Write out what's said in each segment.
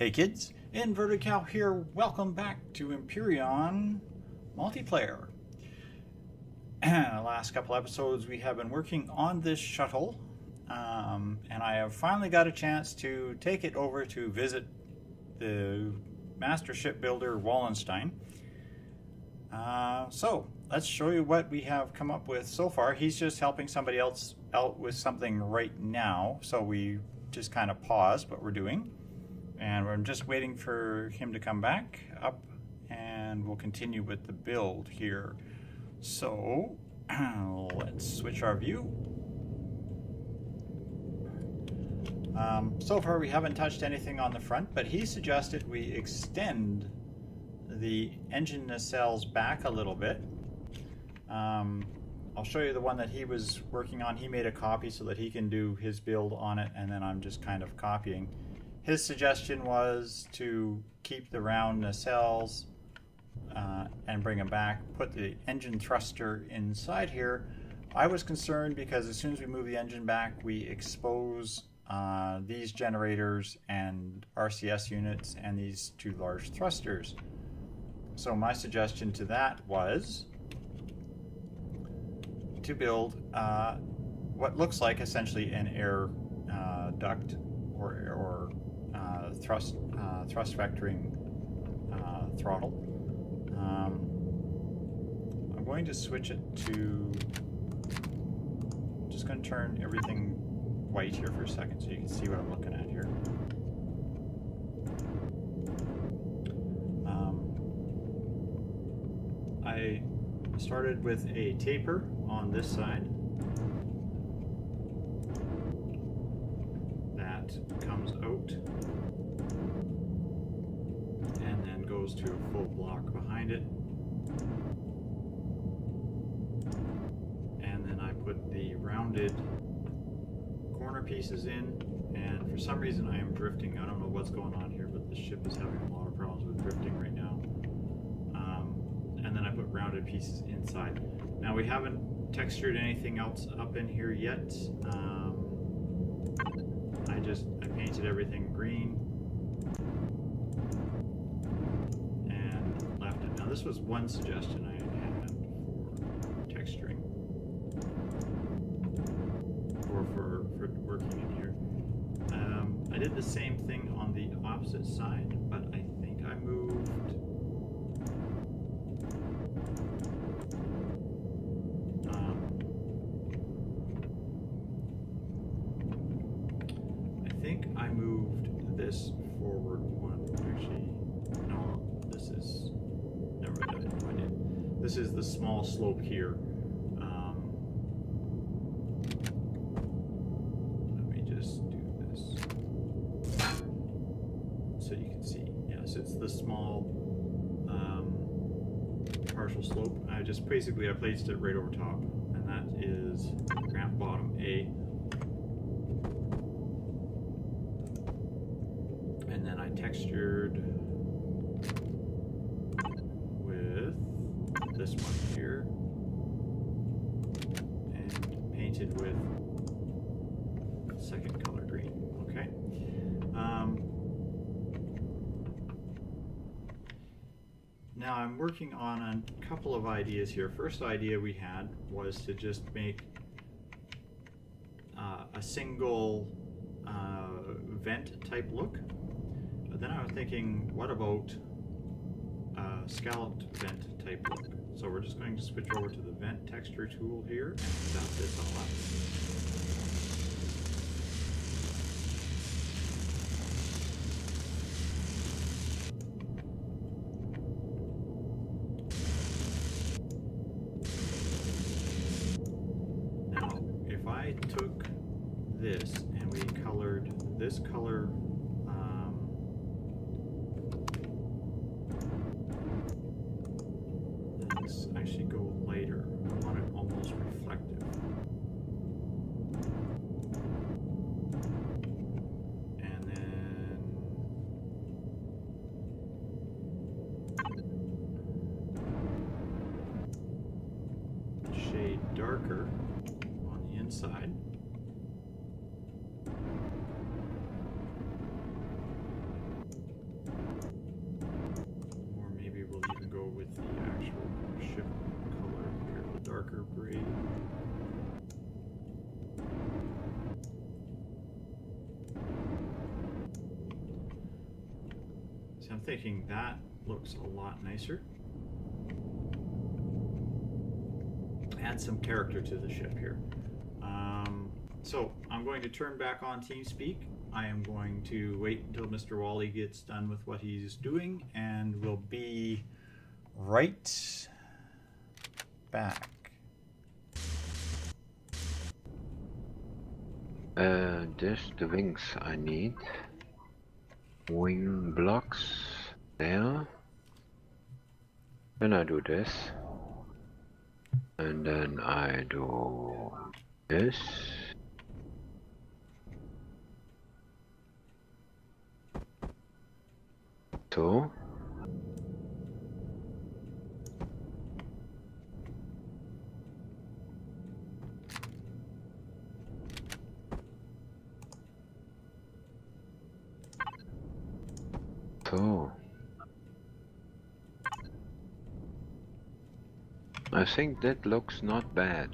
Hey kids, Inverted Cow here. Welcome back to Empyrion Multiplayer. Last couple episodes we have been working on this shuttle, and I have finally got a chance to take it over to visit the master shipbuilder Wallenstein. So let's show you what we have come up with so far. He's just helping somebody else out with something right now, so we just kind of paused what we're doing. And we're just waiting for him to come back up, and we'll continue with the build here. So let's switch our view. So far we haven't touched anything on the front, but he suggested we extend the engine nacelles back a little bit. I'll show you the one that he was working on. He made a copy so that he can do his build on it, and then I'm just kind of copying. His suggestion was to keep the round nacelles and bring them back, put the engine thruster inside here. I was concerned because as soon as we move the engine back, we expose these generators and RCS units and these two large thrusters. So my suggestion to that was to build what looks like essentially an air duct or thrust vectoring throttle. I'm going to switch it to, just going to turn everything white here for a second so you can see what I'm looking at here. I started with a taper on this side that comes out and then goes to a full block behind it, and then I put the rounded corner pieces in, and for some reason I am drifting. I don't know what's going on here, but the ship is having a lot of problems with drifting right now. And then I put rounded pieces inside. Now we haven't textured anything else up in here yet. I painted everything green and left it. Now this was one suggestion I had for texturing, or for working in here. I did the same thing on the opposite side, but I think I moved this forward one. Actually, no, this is, never mind, I did. This is the small slope here. Let me just do this so you can see. Yes, it's the small partial slope. I placed it right over top, and that is ramp bottom A. And then I textured with this one here and painted with second color green. Okay. Now I'm working on a couple of ideas here. First idea we had was to just make a single vent type look. But then I was thinking, what about a scalloped vent type look? So we're just going to switch over to the vent texture tool here and set this all up. Now, if I took this and we colored this color, actually go lighter. I want it almost reflective. And then shade darker on the inside. worker braid. So I'm thinking that looks a lot nicer. Add some character to the ship here. So I'm going to turn back on TeamSpeak. I am going to wait until Mr. Wally gets done with what he's doing, and we'll be right back. This the wings I need. Wing blocks there. Then I do this. And then I do this. So. So. I think that looks not bad.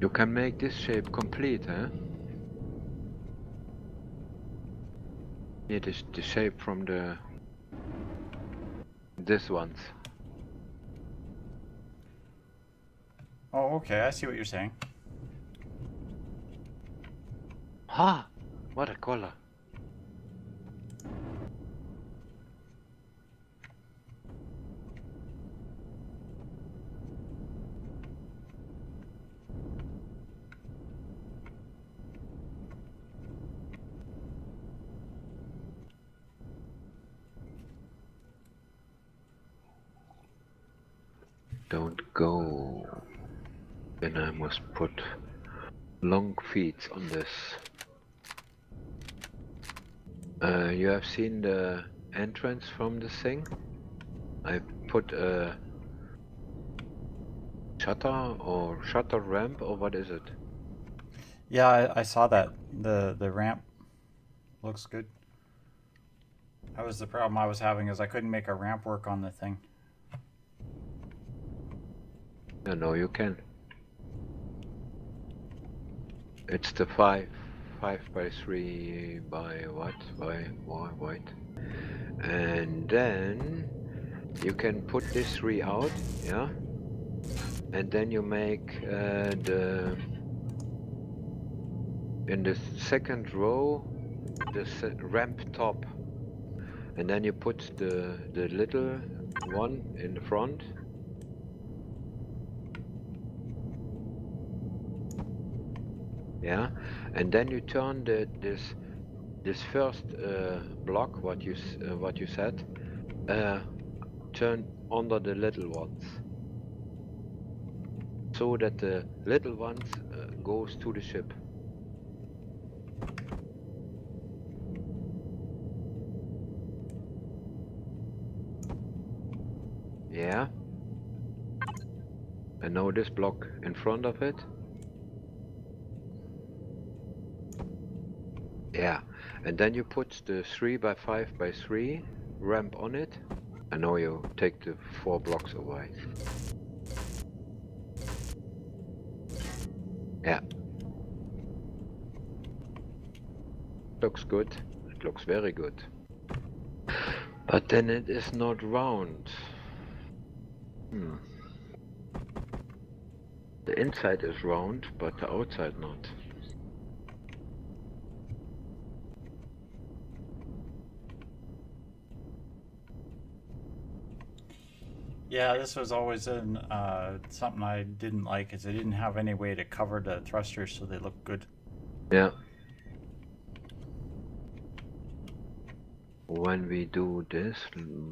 You can make this shape complete, huh? It is the shape from this ones. Oh, okay, I see what you're saying. Ha! What a color! Don't go. Then I must put long feet on this. You have seen the entrance from this thing? I put a shutter ramp, or what is it? Yeah, I saw that. The ramp looks good. That was the problem I was having, is I couldn't make a ramp work on the thing. No, you can. It's the 5 by 3 by what? By white. And then you can put this 3 out, yeah? And then you make in the second row the ramp top. And then you put the little one in the front. Yeah, and then you turn this first block, what you said, turn under the little ones, so that the little ones goes to the ship. Yeah. And now this block in front of it. Yeah, and then you put the 3 by 5 by 3 ramp on it, and now you take the 4 blocks away. Yeah. Looks good. It looks very good. But then it is not round. The inside is round, but the outside not. Yeah, this was always something I didn't like, is they didn't have any way to cover the thrusters so they look good. Yeah. When we do this,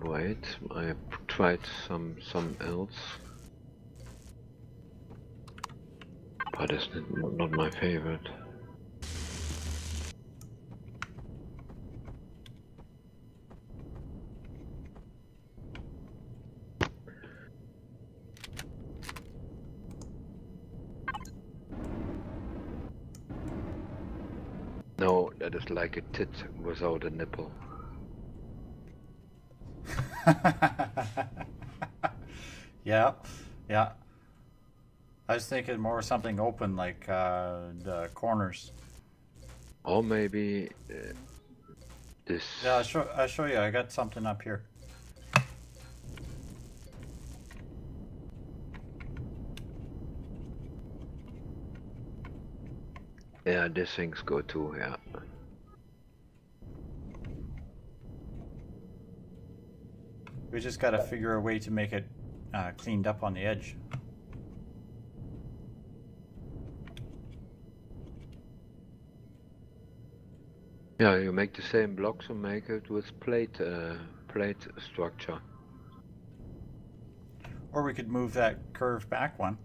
wait, I tried some else, but it's not my favorite. No, that is like a tit without a nipple. Yeah, yeah. I was thinking more something open like the corners. Or maybe this. Yeah, I'll show you. I got something up here. Yeah, these things go too. Yeah. We just got to figure a way to make it cleaned up on the edge. Yeah, you make the same blocks and make it with plate structure. Or we could move that curved back one.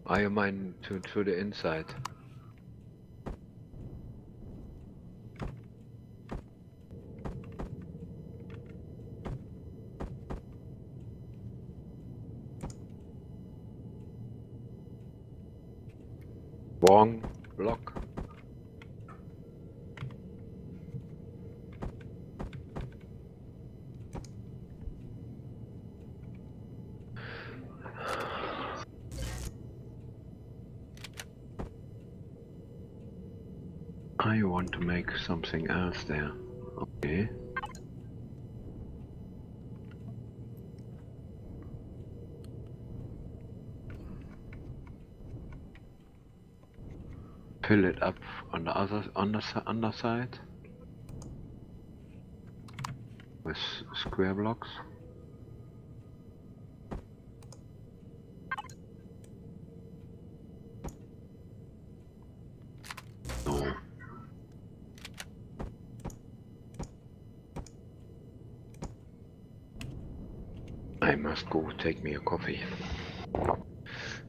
Are you mine to the inside? Wrong block. I want to make something else there. Okay. Fill it up on the underside with square blocks. No. I must go take me a coffee.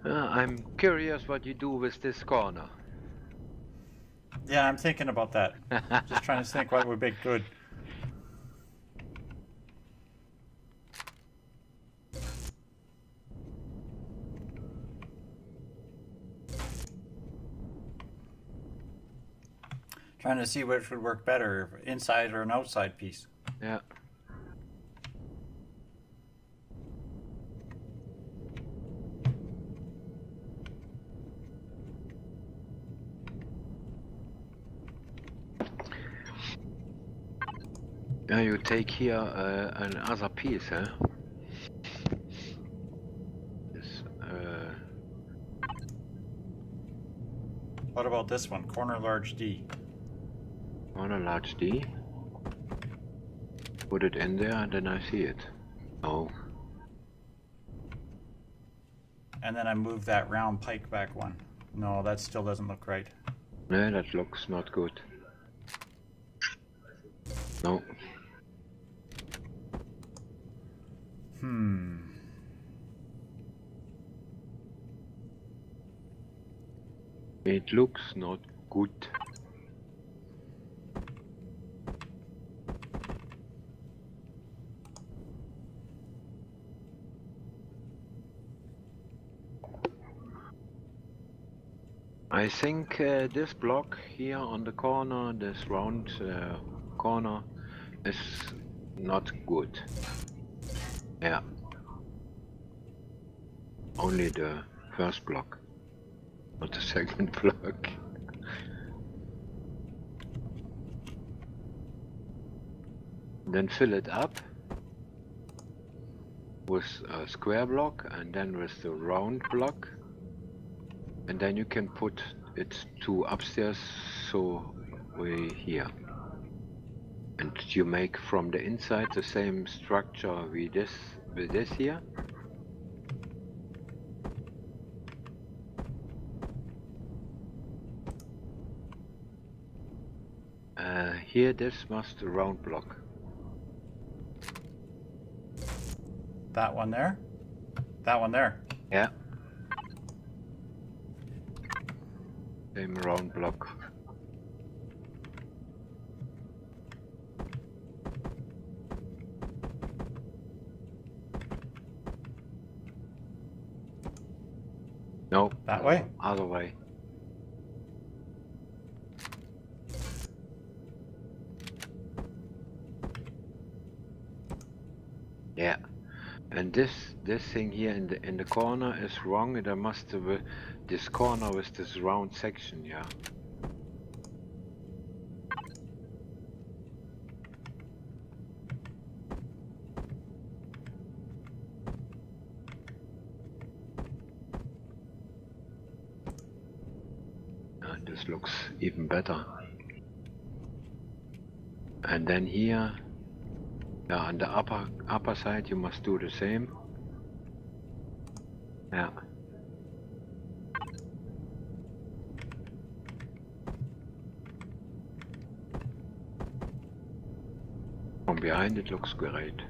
I'm curious what you do with this corner. Yeah, I'm thinking about that. Just trying to think what would make good. Trying to see which would work better, inside or an outside piece. Yeah. Yeah, you take here another piece, huh? This, What about this one? Corner large D. on a large D. Put it in there and then I see it. Oh. And then I move that round pike back one. No, that still doesn't look right. No, that looks not good. No. It looks not good. I think this block here on the corner, this round corner, is not good. Yeah. Only the first block, not the second block. Then fill it up with a square block and then with the round block. And then you can put it to upstairs, so we here. And you make from the inside the same structure with this here. Here this must a round block. That one there? That one there? Yeah. Same round block. No. That way? Other way. Yeah. And this thing here in the corner is wrong. There must have this corner with this round section, yeah. This looks even better. And then here, yeah, on the upper side you must do the same. Yeah. From behind it looks great.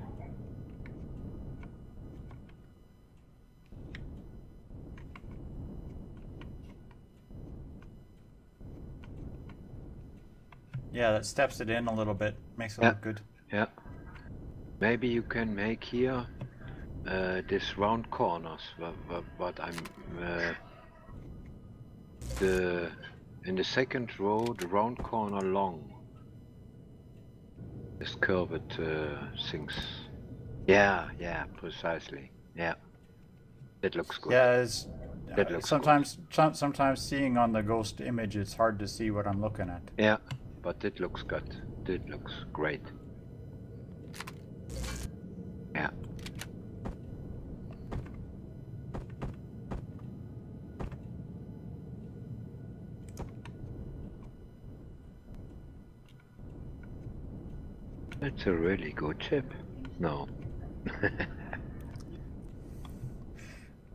Yeah, that steps it in a little bit, makes it look good. Yeah. Maybe you can make here this round corners, but I'm in the second row the round corner long. This curved things. Yeah, precisely. Yeah, that looks good. Yeah, it's That looks sometimes seeing on the ghost image, it's hard to see what I'm looking at. Yeah, but it looks good. It looks great. Yeah. It's a really good chip. No.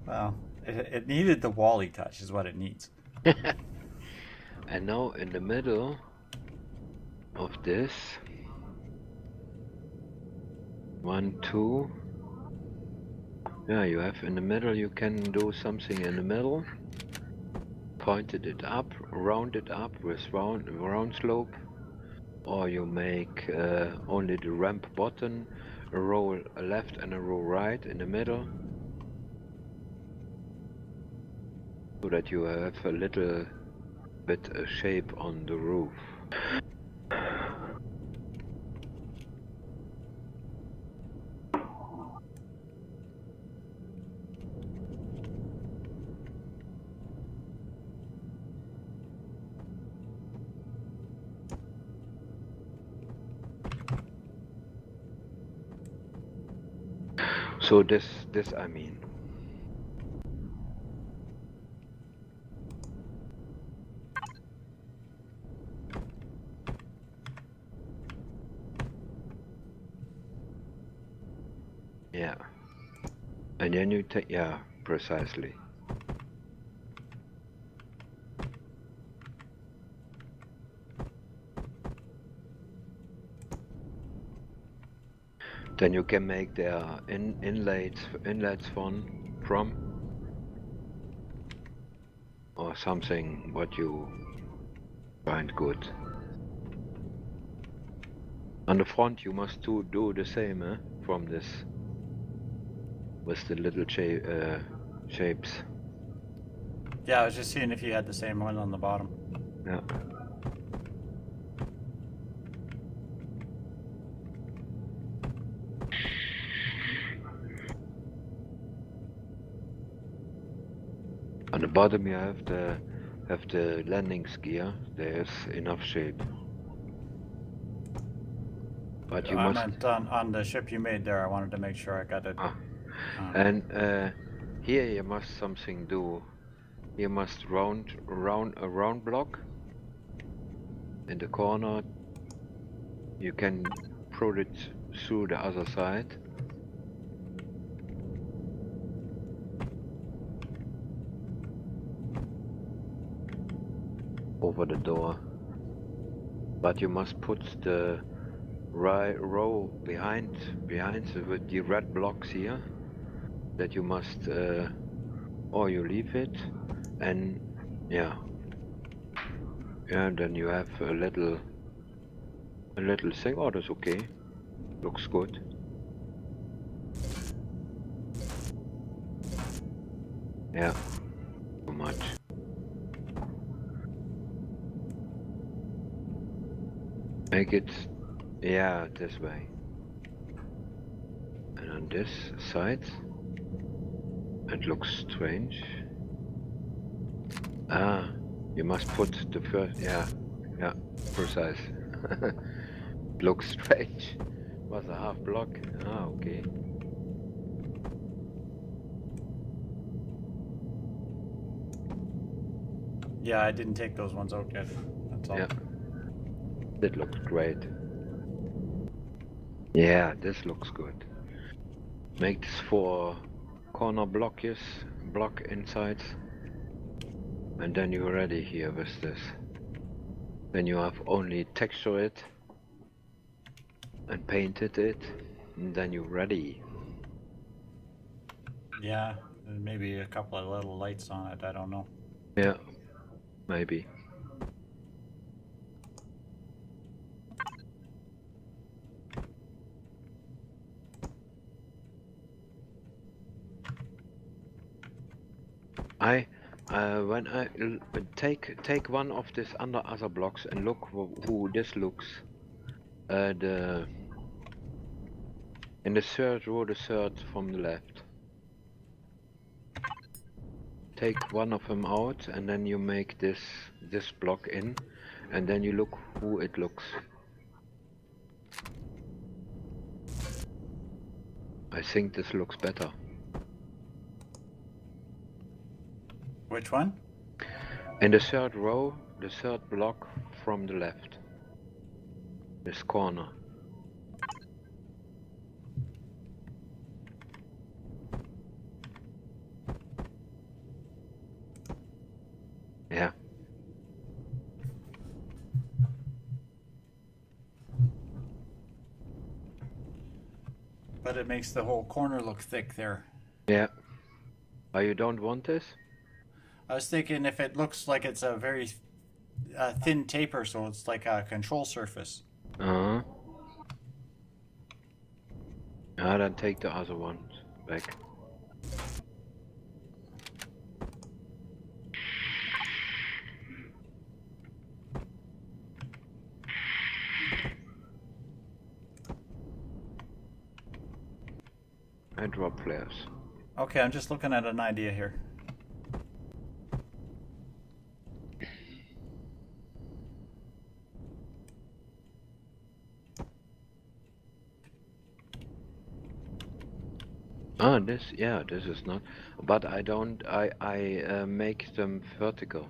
Well, it needed the Wally touch, is what it needs. And now in the middle of this, 1, 2. Yeah, you have in the middle, you can do something in the middle. Pointed it up, round it up with round slope. Or you make only the ramp button, a row left and a row right in the middle. So that you have a little bit of shape on the roof. So this I mean. Yeah. And then you take, yeah, precisely. Then you can make their inlets from or something what you find good. On the front you must do the same, from this with the little shapes. Yeah, I was just seeing if you had the same one on the bottom. Yeah. On the bottom you have the landing gear. There's enough shape. But you must. I meant on the ship you made there. I wanted to make sure I got it. And here you must something do. You must round a round block in the corner. You can put it through the other side. Over the door. But you must put the right row behind with the red blocks here. That you must, or you leave it, and yeah, then you have a little thing. Oh, that's okay. Looks good. Yeah. Come Make it, yeah, this way. And on this side, it looks strange. Ah, you must put the first, yeah, precise. Looks strange. Was a half block. Ah, okay. Yeah, I didn't take those ones out yet. That's all. Yeah. That looks great. Yeah, this looks good. Make this 4 corner block inside. And then you're ready here with this. Then you have only texture it and painted it, and then you're ready. Yeah, and maybe a couple of little lights on it. I don't know. Yeah, maybe. When I take one of these other blocks and look who this looks. In the third row, the third from the left. Take one of them out, and then you make this block in, and then you look who it looks. I think this looks better. Which one? In the third row, the third block from the left. This corner. Yeah. But it makes the whole corner look thick there. Yeah. Oh, you don't want this? I was thinking if it looks like it's a very thin taper, so it's like a control surface. Uh-huh. Ah, then take the other ones back. I drop flares. Okay, I'm just looking at an idea here. Ah, this is not, but I don't, I make them vertical.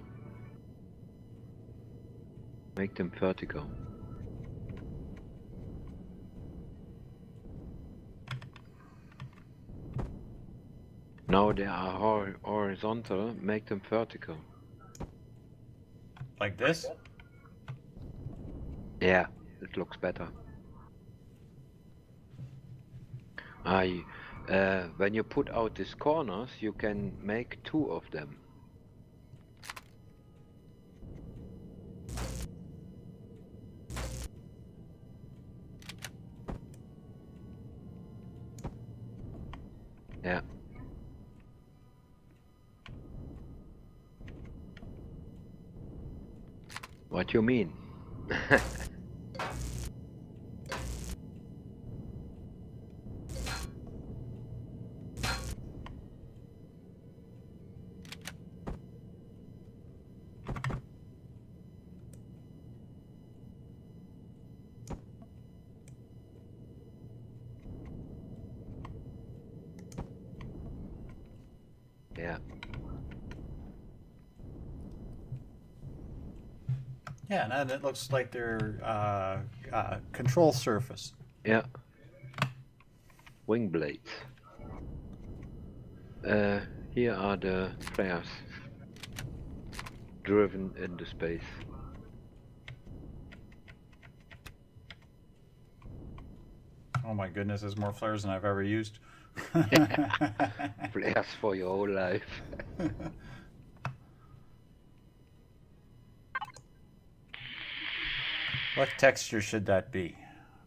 Make them vertical. Now they are horizontal, make them vertical. Like this? Yeah, it looks better. When you put out these corners, you can make 2 of them. Yeah. What you mean? Yeah. Yeah, and it looks like they're control surface. Yeah. Wing blades. Here are the flares driven into space. Oh my goodness, there's more flares than I've ever used. Flares for your whole life. What texture should that be?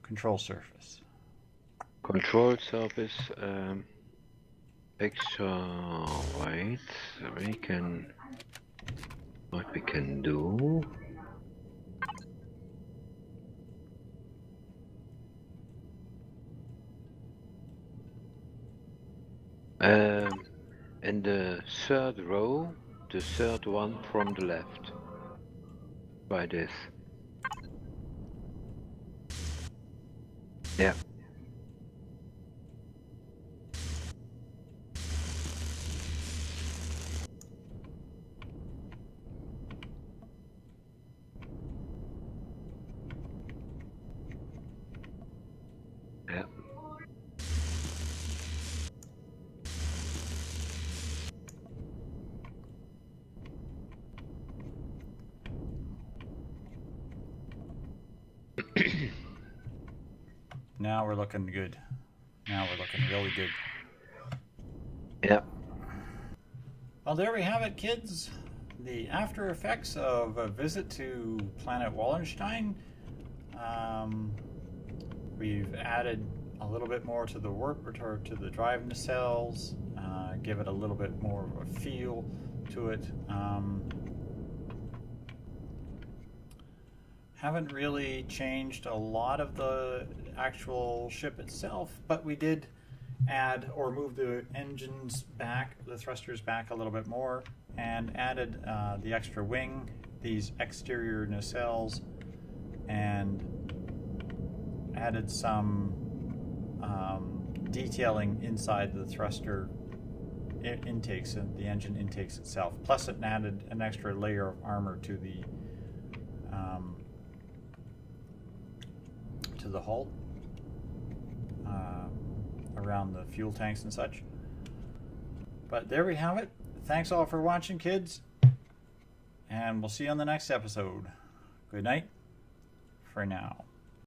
Control surface. Control surface, extra white. What we can do. third row, the third one from the left. By this. Yeah. Yeah. Now we're looking good. Now we're looking really good. Yeah. Well, there we have it, kids. The after effects of a visit to planet Wallenstein. We've added a little bit more to the warp or to the drive nacelles, give it a little bit more of a feel to it. Haven't really changed a lot of the actual ship itself, but we did add or move the engines back, the thrusters back a little bit more, and added the extra wing, these exterior nacelles, and added some detailing inside the thruster intakes and the engine intakes itself. Plus, it added an extra layer of armor to the hull, around the fuel tanks and such. But there we have it. Thanks all for watching, kids, and we'll see you on the next episode. Good night for now.